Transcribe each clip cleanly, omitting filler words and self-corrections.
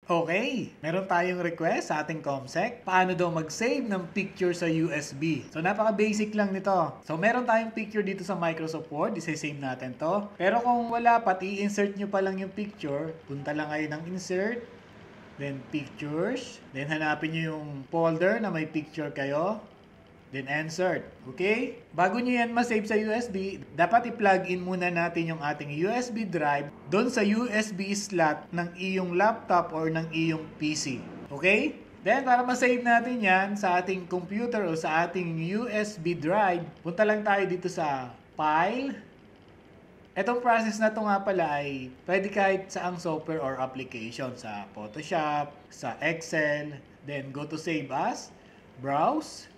Okay, meron tayong request sa ating ComSec. Paano daw mag-save ng picture sa USB? So, napaka-basic lang nito. So, meron tayong picture dito sa Microsoft Word. Isa-save natin to. Pero kung wala pa, i-insert nyo pa lang yung picture. Punta lang kayo ng Insert. Then, Pictures. Then, hanapin nyo yung folder na may picture kayo. Then insert. Okay? Bago nyo yan ma-save sa USB, dapat i-plug in muna natin yung ating USB drive doon sa USB slot ng iyong laptop or ng iyong PC. Okay? Then, para ma-save natin yan sa ating computer o sa ating USB drive, punta lang tayo dito sa File. Itong process na to nga pala ay pwede kahit saang software or application, sa Photoshop, sa Excel, then go to Save As, Browse,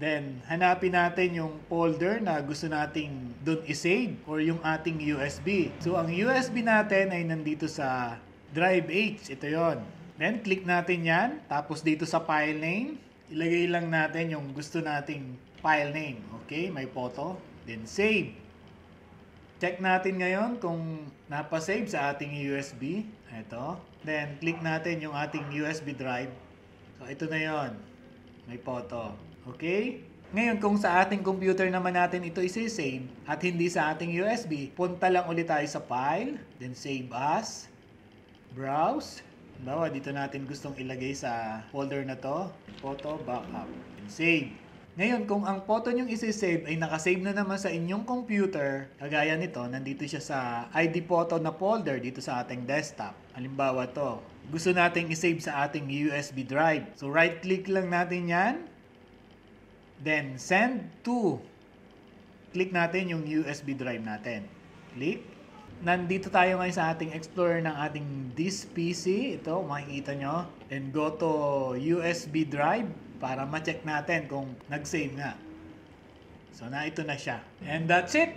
then, hanapin natin yung folder na gusto nating doon i-save or yung ating USB. So, ang USB natin ay nandito sa Drive H. Ito yon. Then, click natin yan. Tapos, dito sa file name, ilagay lang natin yung gusto nating file name. Okay? May photo. Then, save. Check natin ngayon kung napasave sa ating USB. Ito. Then, click natin yung ating USB drive. So, ito na yon. May photo. Okay? Ngayon, kung sa ating computer naman natin ito isi-save at hindi sa ating USB, punta lang ulit tayo sa File, then Save As, Browse. Bawa, dito natin gustong ilagay sa folder na to, Photo Backup, and Save. Ngayon, kung ang photo nyong isi-save ay nakasave na naman sa inyong computer, kagaya nito, nandito siya sa ID photo na folder dito sa ating desktop. Halimbawa to, gusto nating isave sa ating USB drive. So, right-click lang natin yan. Then, send to. Click natin yung USB drive natin. Click. Nandito tayo ngayon sa ating Explorer ng ating This PC. Ito, makikita nyo. Then, go to USB drive para ma-check natin kung nag-save nga. So, ito na siya. And that's it.